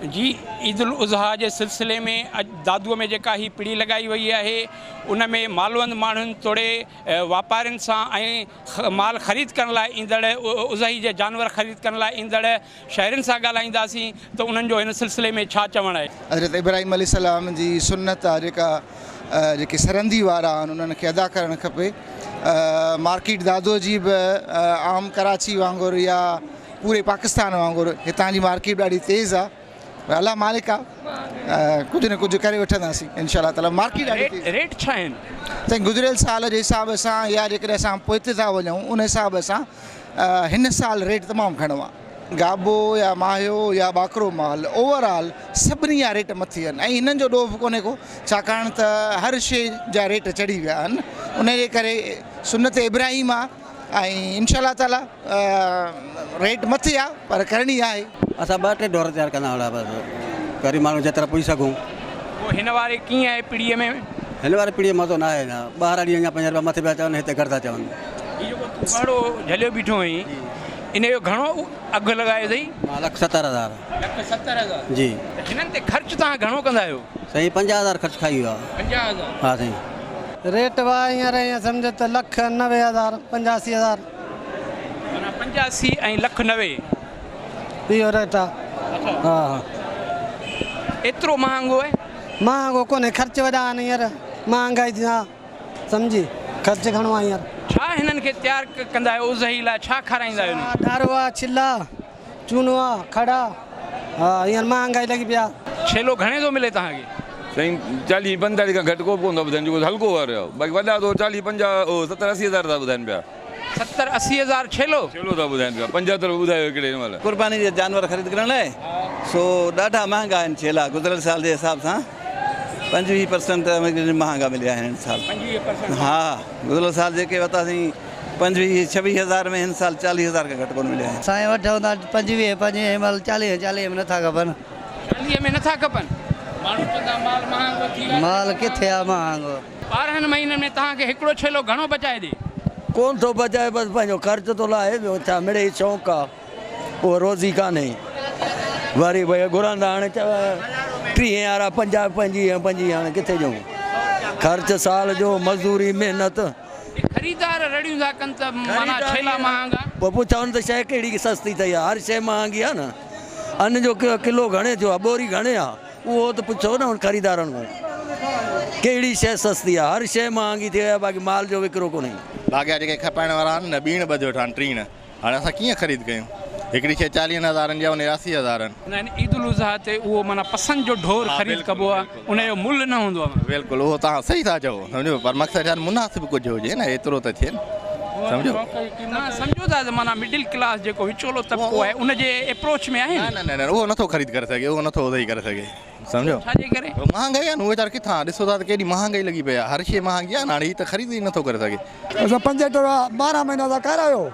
जी ईद उल अज़हा के सिलसिले में दादूअ में जेका ही पिड़ी लगाई वही है उन में मालवंद माण्हुनि तोड़े वापारियुनि सां माल ख़रीद करण लाइ ईंदड़ उज़ही जे जानवर ख़रीद करण लाइ ईंदड़ शहरनि सां ॻाल्हाईंदासीं त उन्हनि जो हिन सिलसिले में छा चवणु आहे। हज़रत इब्राहिम अलैहिस्सलाम जी सुन्नत आहे जेके सरहंदी वारा आहिनि उन्हनि खे अदा करणु खपे। मार्केट दादो जी बि आम कराची वांगुरु या पूरे पाकिस्तान वांगुरु हितां जी मार्केट ॾाढी तेज़ आहे। अल्लाह मालिक आहे, कुझु न कुझु करे वठंदासीं इंशाअल्लाह ताला। मार्केट रेट छा आहिनि साईं? गुज़िरियल साल जे हिसाब सां या जेकॾहिं असां पोइते था वञूं उन हिसाब सां हिन साल रेट तमामु घणो आहे। गाबो या माहियो या ॿाकरो माल ओवरऑल सभिनी जा रेट मथे आहिनि ऐं हिननि जो ॾोह बि कोन्हे को, छाकाणि त हर शइ जा रेट चढ़ी विया आहिनि। उन जे करे सुन्नत इब्राहिम आहे ऐं इंशाअल्लाह ताला रेट मथे आहे पर करणी आहे। असां 2-3 ढोर तयारु कंदा हुआ बसि, ग़रीब माण्हू जेतिरा पुॼी सघूं। हिन वारे कीअं आहे पीढ़ीअ में? हिन वारे पीढ़ीअ मज़ो न आहे न, ॿाहिरां ॾींहं जा 5 रुपया मथे पिया चवनि, हिते घटि था चवनि। ॾाढो झलियो बीठो हुई, इन जो घणो अघु लॻायो अथई? 1,70,000। 1,70,000 जी। हिननि ते ख़र्चु तव्हां घणो कंदा आहियो? साईं 50,000 ख़र्चु खाई वियो आहे। 50,000? हा साईं। रेट वा हींअर सम्झो त 1,90,000 85,000 माना 85 ऐं 1,90,000 इहो रेट आहे। हा एतिरो महांगो आहे? महांगो कोन्हे, ख़र्च वॾा आहिनि हींअर, महांगाई थी आहे सम्झी, ख़र्च घणो आहे हींअर। छा हिननि खे तयारु कंदा आहियो उज़ही लाइ, छा खाराईंदा आहियो? ॾारो आहे, छिला, चूनो आहे, खड़ा। हा हींअर महांगाई लॻी पई आहे। छेलो घणे थो मिले तव्हांखे? साईं 40-45 खां घटि को पवंदो ॿुधाइनि, जेको हल्को वारो आहे। बाक़ी वॾा तो 40-50 70-80 हज़ार था ॿुधाइनि पिया। 70-80 हज़ार छेलो था ॿुधाइनि पिया। 75 ॿुधायो हिकिड़े हिन महिल। कुर्बानी जे जानवर ख़रीद करण लाइ सो ॾाढा महांगा आहिनि छेला। गुज़िरियल साल जे हिसाब सां 25% महांगा मिलिया आहिनि हिन साल। 25%? हा, गुज़िरियल साल जेके वरितासीं 25-26 हज़ार में, हिन साल 40 हज़ार खां घटि कोन मिलिया आहिनि। साईं वठूं था 25 महिल 40 में नथा खपनि। 40 में नथा खपनि? माण्हू चवंदा माल महांगो थी वियो। माल किथे आहे महांगो? 12 महीननि में तव्हांखे हिकिड़ो छेलो घणो बचाए ॾे? कोन थो बचाए, बसि पंहिंजो ख़र्च थो लाहे, ॿियो छा। मिड़े ई शौक़ु आहे, उहो रोज़ी कान्हे। वरी भई घुरंदा हाणे 30 वारा 50-55 हाणे किथे ॾियूं? ख़र्च साल जो, मज़दूरी, महिनत। ख़रीदार रड़ियूं था कनि त माना छेला महांगा। पोइ पुछनि त शइ कहिड़ी सस्ती अथई? हर शइ महांगी आहे न। अन जो किलो घणे थियो आहे, ॿोरी घणे आहे, उहो त पुछो न ख़रीदारनि खां। कहिड़ी शइ सस्ती आहे? हर शइ महांगी थी वई आहे, बाक़ी माल जो विकिरो कोन्हे। बाक़ी जेके खपाइण वारा आहिनि न, बीण ॿधियो ठहनि 30। हाणे असां कीअं ख़रीद कयूं? हिकिड़ी शइ 40,000 जी, उन 80,000। ईद उल अज़हा ते उहो माना पसंदि जो ढोर ख़रीद कबो आहे, उनजो मुल्ह न हूंदो आहे। बिल्कुलु, उहो तव्हां सही था चओ, सम्झो। पर मक़सदु छा मुनासिब कुझु हुजे न, एतिरो त थिए न, सम्झो। सम्झो था त माना मिडिल क्लास जेको विचोलो तबिको आहे उनजे अप्रोच में आहे। न उहो नथो ख़रीद करे सघे, उहो नथो उहो ई करे सघे, सम्झो। छाजे करे? महांगाई आहे न, उहे किथां ॾिसो था त केॾी महांगाई लॻी पई आहे। हर शइ महांगी आहे न, हाणे हीअ त ख़रीद ई नथो करे सघे। असां 12 महीना था करायो।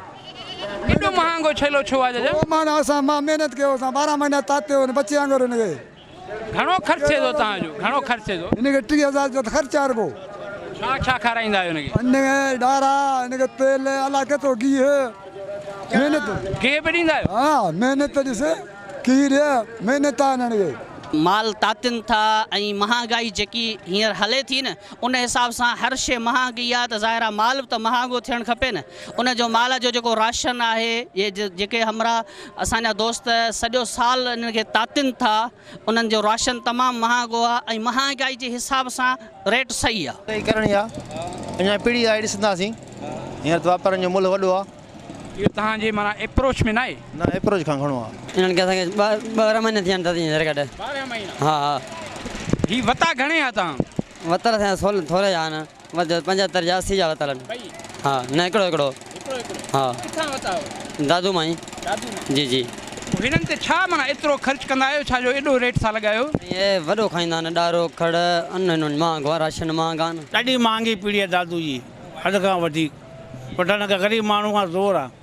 एॾो महांगो छेलो छो आहे? माना असां महिनत कयो, असां 12 महीना तातियो बचे वांगुरु हिनखे। घणो ख़र्च थिए थो तव्हांजो? घणो ख़र्च थिए थो हिनखे? 30,000 जो ख़र्च आहे रुगो। छा खाराईंदा आहियो हिनखे? हिनखे ॾारा, हिनखे तेल, अलाह केतिरो गिहु, महिनत। गिहु बि ॾींदा आहियो? हा, महिनत ॾिस, खीर, महिनत आहे हिननि खे। माल तातिनि था ऐं महांगाई जेकी हींअर हले थी न, उन हिसाब सां हर शइ महांगी आहे त ज़ाहिर आहे माल बि त महांगो थियणु खपे न। उन जो माल जो जेको राशन आहे, इहे जेके हमरा असांजा दोस्त सॼो साल इन्हनि खे तातिनि था, उन्हनि जो राशन तमामु महांगो आहे ऐं महांगाई जे हिसाब सां रेट सही आहे। सही करणी आहे, अञा पीढ़ी आहे ॾिसंदासीं। हींअर त वापारनि जो मुल्ह वॾो आहे। इहो तव्हांजे माना अप्रोच में न आहे? न, अप्रोच खां घणो आहे। हिननि खे असांखे 12 महीना थियनि था। 12 महीना? हा हा। हीअ वता घणे आहे तव्हां? वतल असांजा थोरा जा आहिनि, 75 या 80 जा वतल आहिनि। हा, न हिकिड़ो। हा। किथां वता? दादू मां ई। जी जी। हिननि ते छा माना एतिरो ख़र्च कंदा आहियो? छा जो एॾो रेट था लॻायो? इहे वॾो खाईंदा आहिनि, ॾारो, खड़, अन्न महांगो आहे, राशन महांगा आहिनि। ॾाढी महांगी पीढ़ी आहे दादू जी, हद खां वधीक। वठण खां ग़रीब माण्हू खां ज़ोर आहे,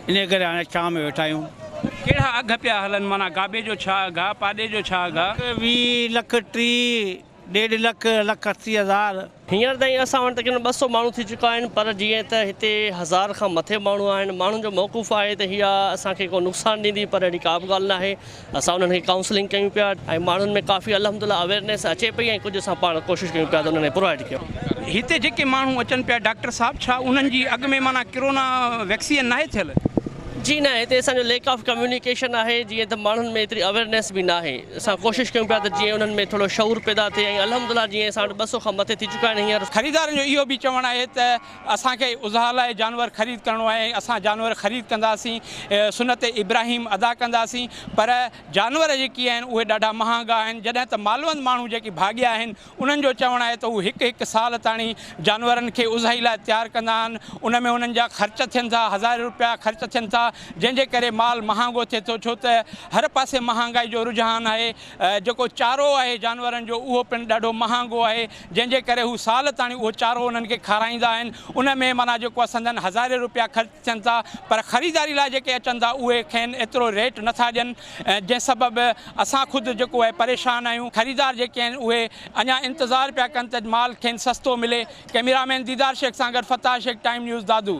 इन करे हाणे छांव में वेठा आहियूं। कहिड़ा अघ पिया हलनि? माना गाबे जो छा अघु आहे, पाॾे जो छा अघु आहे? 20 लख 30 1.5 लख 1,80,000। हींअर ताईं असां वटि तक़रीबन 200 माण्हू थी चुका आहिनि, पर जीअं त हिते 1000 खां मथे माण्हू आहिनि। माण्हुनि जो मौक़ूफ़ आहे त हीअ असांखे को नुक़सानु ॾींदी, पर अहिड़ी का बि ॻाल्हि न आहे। असां उन्हनि खे काउंसलिंग कयूं पिया ऐं माण्हुनि में काफ़ी अल्हम्दुलिल्लाह अवेयरनेस अचे पई ऐं कुझु असां पाण कोशिशि कयूं पिया त उन्हनि खे प्रोवाइड कयूं। हिते जेके माण्हू अचनि पिया डॉक्टर साहब, छा उन्हनि जी अॻु में माना कोरोना वैक्सीन नाहे थियल? जी न, हिते असांजो लेक ऑफ कम्युनिकेशन आहे, जीअं त माण्हुनि में एतिरी अवेयरनेस बि न आहे। असां कोशिशि कयूं पिया त जीअं उन्हनि में थोरो शऊर पैदा थिए ऐं अल्हम्दुलिल्लाह जीअं असां वटि 200 खां मथे थी चुका आहिनि हींअर। ख़रीदारनि जो इहो बि चवणु आहे त असांखे उज़ाह लाइ जानवर ख़रीद करिणो आहे, असां जानवर ख़रीद कंदासीं, सुनत इब्राहिम अदा कंदासीं, पर जानवर जेके आहिनि उहे ॾाढा महांगा आहिनि। जॾहिं त मालवंद माण्हू जेके भाॻिया आहिनि उन्हनि जो चवणु आहे त उहे हिकु साल ताईं जानवरनि खे उज़ाही लाइ तयारु कंदा आहिनि। उन में उन्हनि जा ख़र्च थियनि था, 1000 रुपया ख़र्च थियनि था, जंहिंजे करे माल महांगो थिए थो। छो त हर पासे महांगाई जो रुझान आहे। जेको चारो आहे जानवरनि जो उहो पिणु ॾाढो महांगो आहे, जंहिंजे करे हू साल ताईं उहो चारो उन्हनि खे खाराईंदा आहिनि। उन में माना जेको असांजनि 1000 रुपया ख़र्च थियनि था, पर ख़रीदारी लाइ जेके अचनि था उहे खेनि एतिरो रेट नथा ॾियनि, जंहिं सबबु असां ख़ुदि जेको आहे परेशान आहियूं। ख़रीदार जेके आहिनि उहे अञा इंतज़ारु पिया कनि त माल खेनि सस्तो मिले। कैमरामैन दीदार शेख सां गॾु फताह शेख, टाइम न्यूज़ दादू।